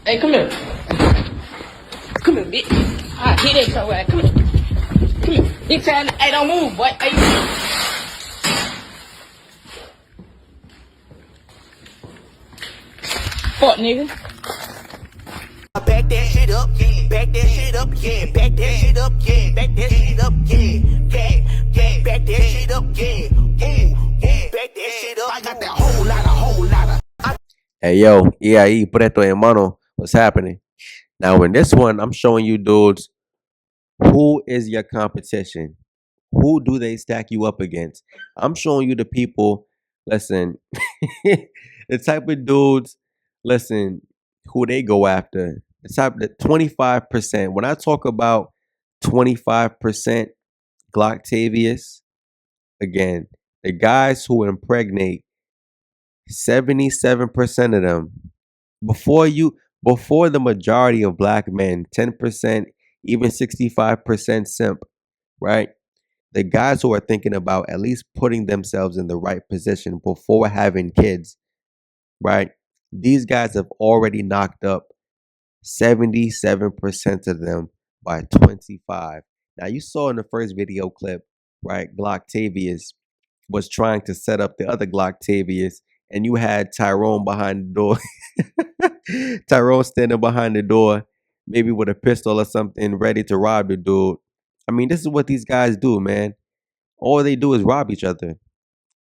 Hey, come here. Come here, bitch. I hit it your ass. Come here. Come here. Big time. Hey, don't move, boy. Hey. Fuck, nigga. Back that shit up, yeah. Back that shit up, yeah. Back that shit up, yeah. Back that shit up, yeah. Yeah. Back that shit up, yeah. Yeah. Back that shit up. I got that whole lot of. Hey yo, y ahí, preto hermano, what's happening? Now in this one, I'm showing you dudes who is your competition. Who do they stack you up against? I'm showing you the people, listen, the type of dudes, listen, who they go after. The type of 25%. When I talk about 25% Glocktavius, again, the guys who impregnate 77% of them before the majority of black men, 10%, even 65% simp, right? The guys who are thinking about at least putting themselves in the right position before having kids, right? These guys have already knocked up 77% of them by 25. Now you saw in the first video clip, right? Glocktavius was trying to set up the other Glocktavius, and you had Tyrone behind the door. Tyrone standing behind the door, maybe with a pistol or something, ready to rob the dude. I mean, this is what these guys do, man. All they do is rob each other.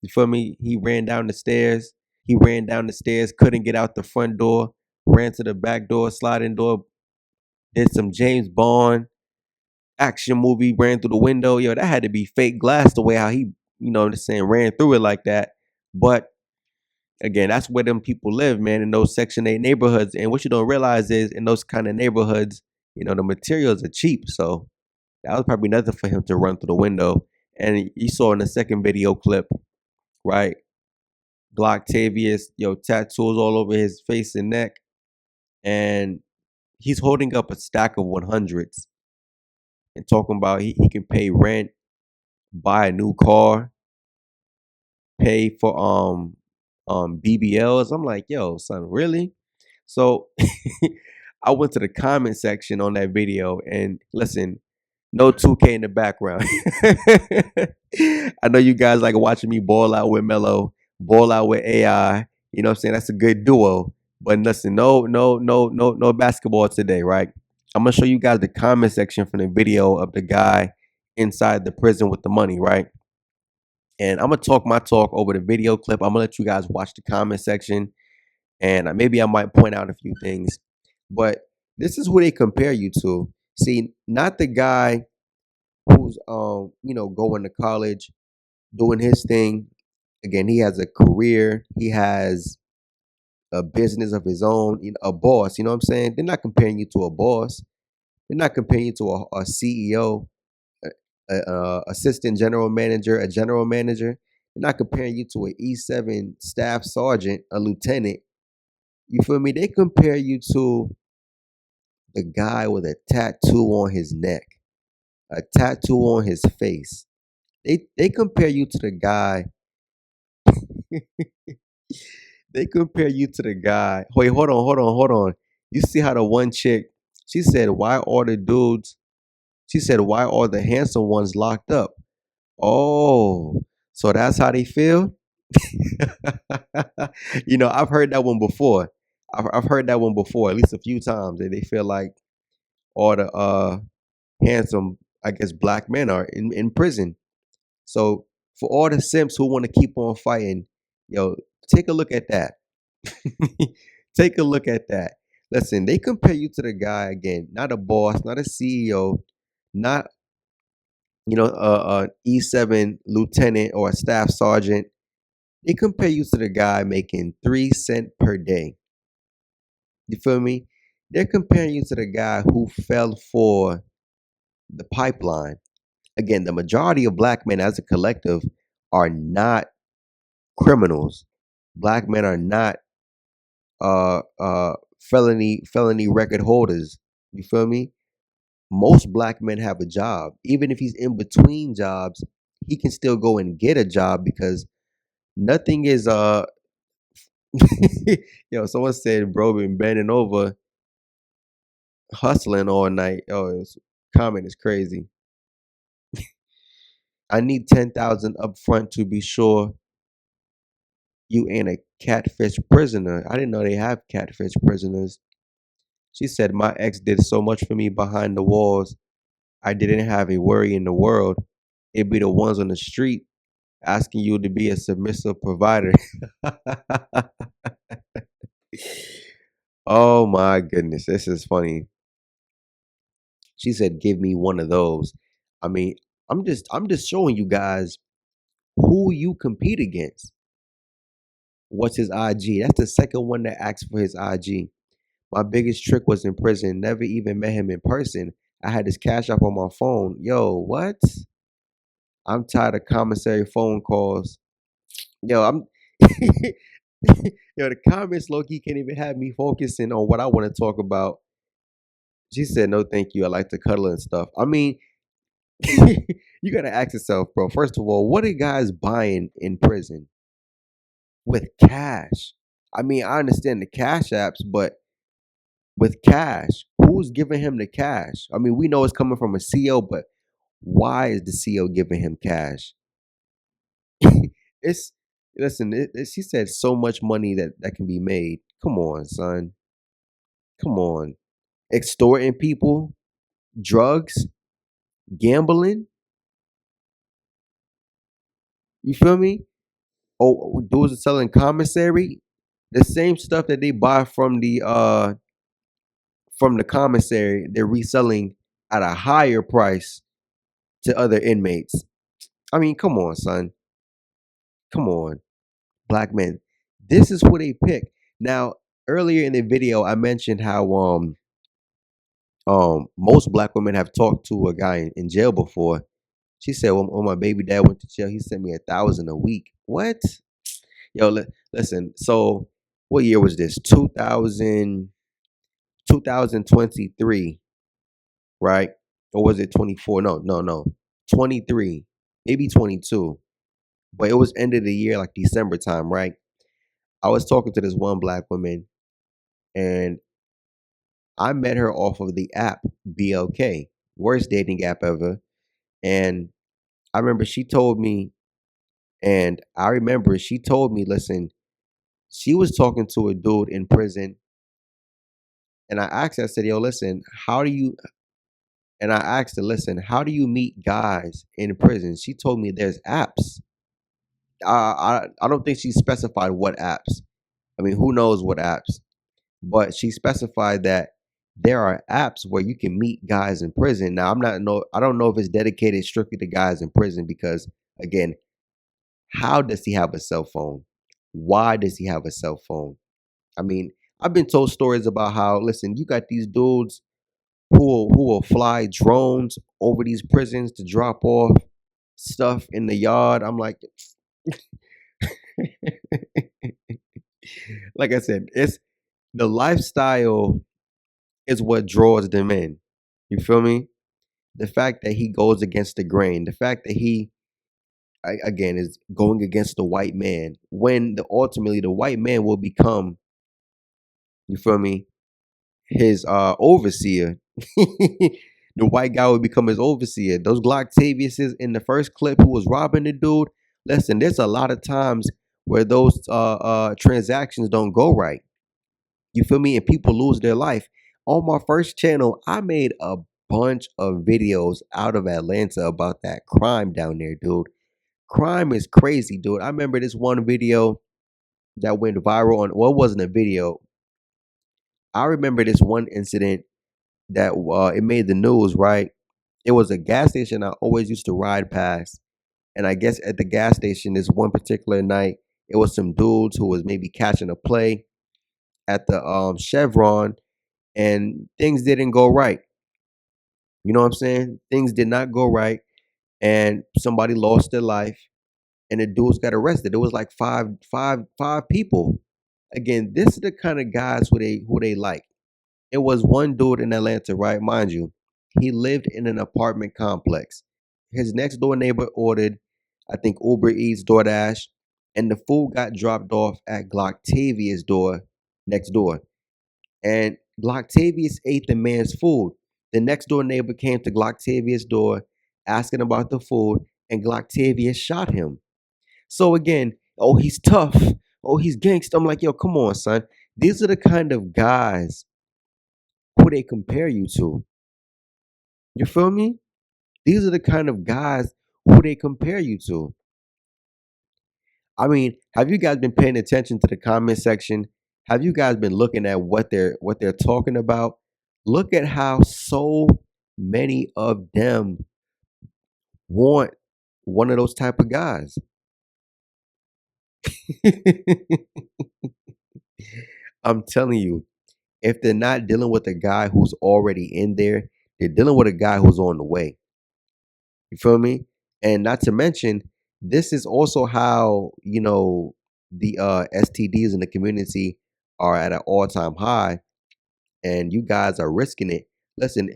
You feel me? He ran down the stairs. He ran down the stairs, couldn't get out the front door, ran to the back door, sliding door, did some James Bond action movie, ran through the window. Yo, that had to be fake glass the way how he, just saying, ran through it like that. But again, that's where them people live, man, in those Section 8 neighborhoods. And what you don't realize is in those kind of neighborhoods, the materials are cheap. So that was probably nothing for him to run through the window. And you saw in the second video clip, right? Glocktavius, tattoos all over his face and neck. And he's holding up a stack of 100s and talking about he can pay rent, buy a new car, pay for BBLs. I'm like, yo, son, really? So I went to the comment section on that video and listen, no 2K in the background. I know you guys like watching me ball out with Mello, ball out with AI. You know what I'm saying? That's a good duo. But listen, no basketball today, right? I'm gonna show you guys the comment section from the video of the guy inside the prison with the money, right? And I'm gonna talk my talk over the video clip. I'm gonna let you guys watch the comment section, and maybe I might point out a few things. But this is who they compare you to. See, not the guy who's going to college, doing his thing. Again, he has a career, he has a business of his own, a boss. You know what I'm saying? They're not comparing you to a boss. They're not comparing you to a CEO, assistant general manager, a general manager. They're not comparing you to an E7 staff sergeant, a lieutenant. You feel me? They compare you to the guy with a tattoo on his neck, a tattoo on his face. They compare you to the guy. They compare you to the guy. Wait, hold on. You see how the one chick, she said, why are the dudes, she said, why are the handsome ones locked up? Oh, so that's how they feel? I've heard that one before. I've heard that one before, at least a few times. That they feel like all the handsome, I guess, black men are in prison. So for all the simps who want to keep on fighting, take a look at that. Take a look at that. Listen, they compare you to the guy again, not a boss, not a CEO, not E7 lieutenant or a staff sergeant. They compare you to the guy making 3 cents per day. You feel me? They're comparing you to the guy who fell for the pipeline. Again, the majority of black men as a collective are not criminals. Black men are not felony record holders. You feel me? Most black men have a job. Even if he's in between jobs, he can still go and get a job because nothing is someone said bro been bending over hustling all night. Oh, this comment is crazy. I need 10,000 up front to be sure you ain't a catfish prisoner. I didn't know they have catfish prisoners. She said, my ex did so much for me behind the walls. I didn't have a worry in the world. It'd be the ones on the street asking you to be a submissive provider. Oh my goodness, this is funny. She said, give me one of those. I mean, I'm just showing you guys who you compete against. What's his IG? That's the second one that asked for his IG. My biggest trick was in prison. Never even met him in person. I had his cash app on my phone. Yo, what? I'm tired of commissary phone calls. Yo, I'm yo, the comments low key can't even have me focusing on what I want to talk about. She said, no, thank you. I like to cuddle and stuff. I mean, you gotta ask yourself, bro. First of all, what are guys buying in prison with cash? I mean, I understand the cash apps, but with cash, who's giving him the cash? I mean, we know it's coming from a CO, but why is the CO giving him cash? It's listen. She said so much money that can be made. Come on, son. Come on, extorting people, drugs, gambling. You feel me? Oh, dudes are selling commissary, the same stuff that they buy from the commissary. They're reselling at a higher price to other inmates. I mean, come on, son. Come on, black men. This is who they pick. Now, earlier in the video, I mentioned how most black women have talked to a guy in jail before. She said, when my baby dad went to jail, he sent me 1,000 a week. What? Yo, listen. So, what year was this? 2023, right? Or was it 24? No. 23, maybe 22. But it was end of the year, like December time, right? I was talking to this one black woman, and I met her off of the app BLK, worst dating app ever. And I remember she told me, listen, she was talking to a dude in prison, and I asked her, I said, yo, listen, how do you, and I asked her, listen, how do you meet guys in prison? She told me there's apps. I don't think she specified what apps. I mean, who knows what apps? But she specified that there are apps where you can meet guys in prison. Now, I don't know if it's dedicated strictly to guys in prison because, again, how does he have a cell phone? Why does he have a cell phone? I mean, I've been told stories about how, listen, you got these dudes who will fly drones over these prisons to drop off stuff in the yard. I'm like, like I said, it's the lifestyle is what draws them in. You feel me? The fact that he goes against the grain, the fact that he again is going against the white man, when ultimately the white man will become, you feel me, his overseer. The white guy would become his overseer. Those Glocktaviuses in the first clip who was robbing the dude. Listen, there's a lot of times where those transactions don't go right. You feel me? And people lose their life. On my first channel, I made a bunch of videos out of Atlanta about that crime down there, dude. Crime is crazy, dude. I remember this one video that went viral on, well, it wasn't a video. I remember this one incident that it made the news, right? It was a gas station I always used to ride past. And I guess at the gas station this one particular night, it was some dudes who was maybe catching a play at the Chevron, and things didn't go right. You know what I'm saying? Things did not go right, and somebody lost their life, and the dudes got arrested. It was like five people. Again, this is the kind of guys who they like. It was one dude in Atlanta, right? Mind you, he lived in an apartment complex. His next door neighbor ordered, I think, Uber Eats, DoorDash, and the food got dropped off at Glocktavia's door next door. And Glocktavius ate the man's food. The next door neighbor came to Glocktavius' door asking about the food, and Glocktavius shot him. So again, oh, he's tough. Oh, he's gangsta. I'm like, yo, come on, son. These are the kind of guys who they compare you to. You feel me? These are the kind of guys who they compare you to. I mean, have you guys been paying attention to the comment section? Have you guys been looking at what they're talking about? Look at how so many of them want one of those type of guys. I'm telling you, if they're not dealing with a guy who's already in there, they're dealing with a guy who's on the way. You feel me? And not to mention, this is also how, the STDs in the community are at an all-time high, and you guys are risking it. Listen,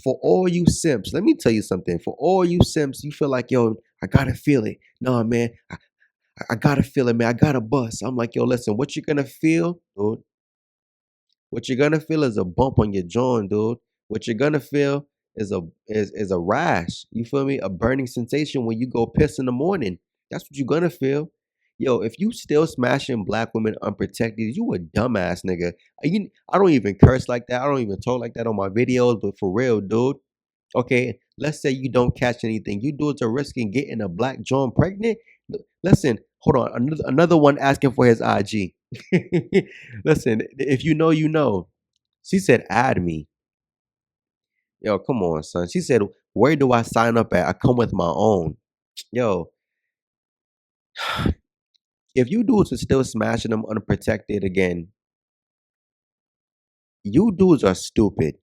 for all you simps, let me tell you something. For all you simps, you feel like, yo, I gotta feel it. No, man, I gotta feel it, man. I gotta bust. I'm like, yo, listen, what you're gonna feel, dude? What you're gonna feel is a bump on your joint, dude. What you're gonna feel is a rash. You feel me? A burning sensation when you go piss in the morning. That's what you're gonna feel. Yo, if you still smashing black women unprotected, you a dumbass nigga. I don't even curse like that. I don't even talk like that on my videos, but for real, dude. Okay, let's say you don't catch anything. You do it to risking getting a black John pregnant. Listen, hold on. Another one asking for his IG. Listen, if you know, you know. She said, add me. Yo, come on, son. She said, where do I sign up at? I come with my own. Yo, if you dudes are still smashing them unprotected again, you dudes are stupid.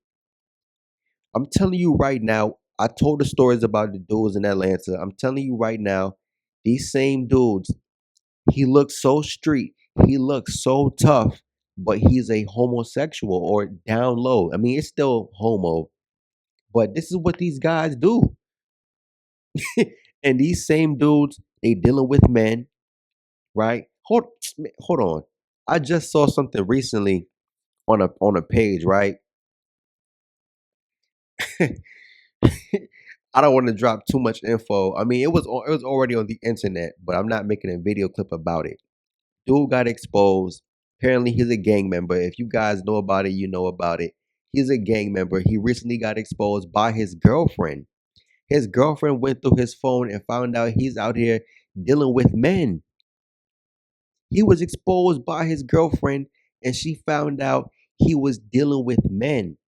I'm telling you right now, I told the stories about the dudes in Atlanta. I'm telling you right now, these same dudes, he looks so street, he looks so tough, but he's a homosexual or down low. I mean, it's still homo, but this is what these guys do. And these same dudes, they dealing with men, right? Hold on. I just saw something recently on a page, right? I don't want to drop too much info. I mean, it was already on the internet, but I'm not making a video clip about it. Dude got exposed. Apparently, he's a gang member. If you guys know about it, you know about it. He's a gang member. He recently got exposed by his girlfriend. His girlfriend went through his phone and found out he's out here dealing with men. He was exposed by his girlfriend, and she found out he was dealing with men.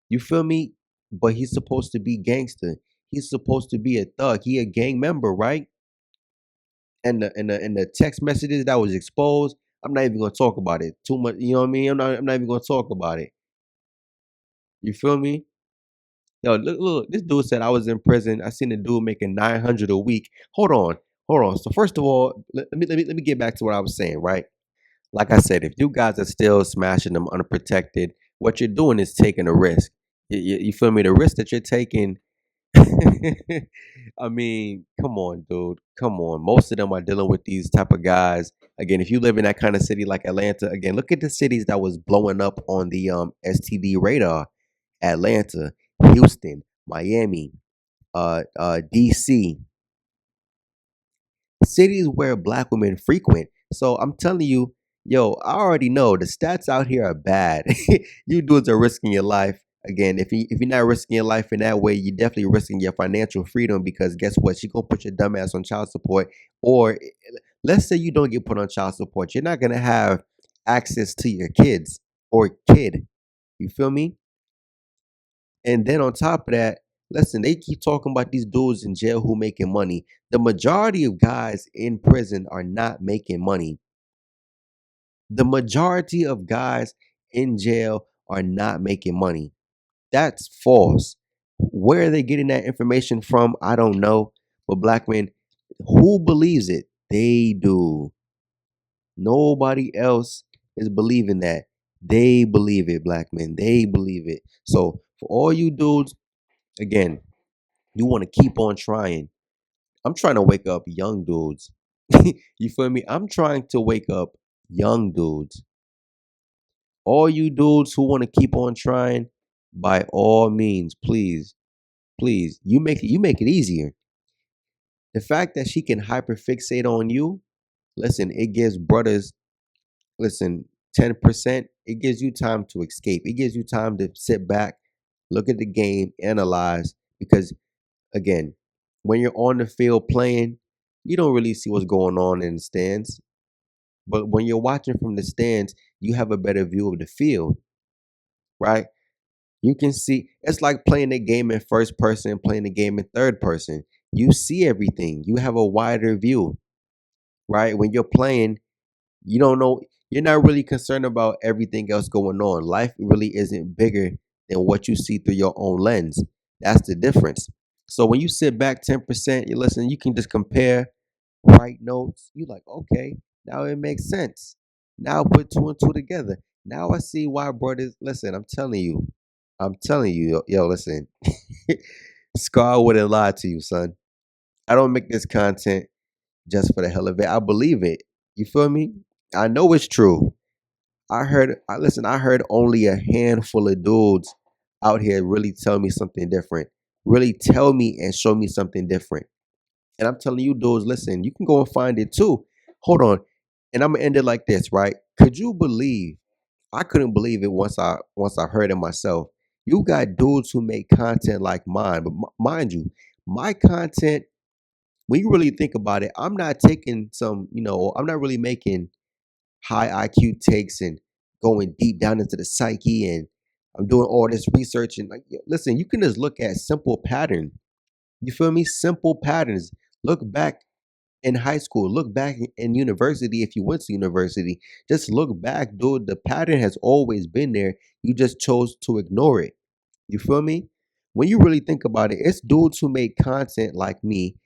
You feel me? But he's supposed to be gangster. He's supposed to be a thug. He a gang member, right? And the text messages that was exposed, I'm not even gonna talk about it too much. You know what I mean? I'm not even gonna talk about it. You feel me? Yo, look, this dude said I was in prison. I seen a dude making 900 a week. Hold on. So first of all, let me get back to what I was saying, right? Like I said, if you guys are still smashing them unprotected, what you're doing is taking a risk. You feel me? The risk that you're taking. I mean, come on, dude. Come on. Most of them are dealing with these type of guys. Again, if you live in that kind of city like Atlanta, again, look at the cities that was blowing up on the STD radar. Atlanta, Houston, Miami, DC, cities where black women frequent. So I'm telling you, yo, I already know the stats out here are bad. You dudes are risking your life. Again, if you're not risking your life in that way, you're definitely risking your financial freedom because guess what? She gonna put your dumb ass on child support. Or let's say you don't get put on child support, you're not gonna have access to your kids or kid. You feel me? And then on top of that, listen, they keep talking about these dudes in jail who making money. The majority of guys in prison are not making money. The majority of guys in jail are not making money. That's false. Where are they getting that information from? I don't know. But black men, who believes it? They do. Nobody else is believing that. They believe it, black men. They believe it. So for all you dudes, again, you want to keep on trying. I'm trying to wake up young dudes. You feel me? I'm trying to wake up young dudes. All you dudes who want to keep on trying, by all means, please, please, you make it easier. The fact that she can hyperfixate on you, listen, it gives brothers, listen, 10%, it gives you time to escape. It gives you time to sit back, look at the game, analyze. Because again, when you're on the field playing, you don't really see what's going on in the stands. But when you're watching from the stands, you have a better view of the field, right? You can see it's like playing the game in first person and playing the game in third person. You see everything. You have a wider view, right? When you're playing, you don't know, you're not really concerned about everything else going on. Life really isn't bigger than what you see through your own lens. That's the difference. So when you sit back 10%, you listen, you can just compare, write notes. You like, okay, now it makes sense. Now put two and two together. Now I see why brothers, listen, I'm telling you, yo, listen, Scar wouldn't lie to you, son. I don't make this content just for the hell of it. I believe it. You feel me? I know it's true. I heard only a handful of dudes out here really tell me something different. Really tell me and show me something different. And I'm telling you dudes, listen, you can go and find it too. Hold on. And I'm gonna end it like this, right? Could you believe I couldn't believe it once I heard it myself. You got dudes who make content like mine, but mind you, my content, when you really think about it, I'm not taking some, I'm not really making high IQ takes and going deep down into the psyche, and I'm doing all this research and like listen, you can just look at simple pattern. You feel me? Simple patterns. Look back in high school, look back in university if you went to university. Just look back, dude. The pattern has always been there. You just chose to ignore it. You feel me? When you really think about it, it's dudes who make content like me.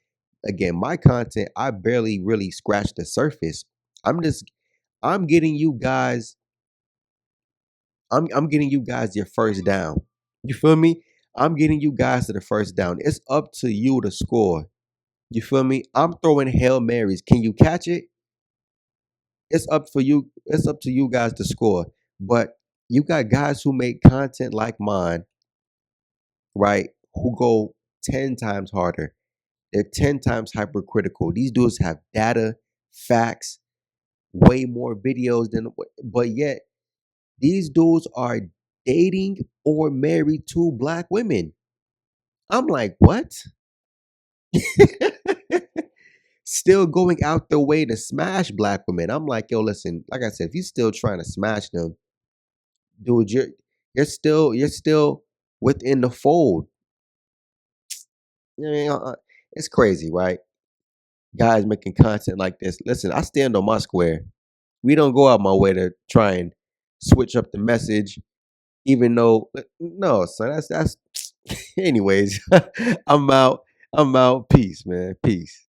Again, my content, I barely really scratch the surface. I'm getting you guys, I'm getting you guys your first down. You feel me? I'm getting you guys to the first down. It's up to you to score. You feel me? I'm throwing Hail Marys. Can you catch it? It's up for you. It's up to you guys to score. But you got guys who make content like mine, right? Who go 10 times harder. They're 10 times hypercritical. These dudes have data, facts, way more videos than, but yet these dudes are dating or married to black women. I'm like, what? Still going out their way to smash black women. I'm like, yo, listen, like I said, if you're still trying to smash them, dude, you're still within the fold. I mean, it's crazy, right? Guys making content like this. Listen, I stand on my square. We don't go out my way to try and switch up the message, even though no, son, that's anyways. I'm out. I'm out. Peace, man. Peace.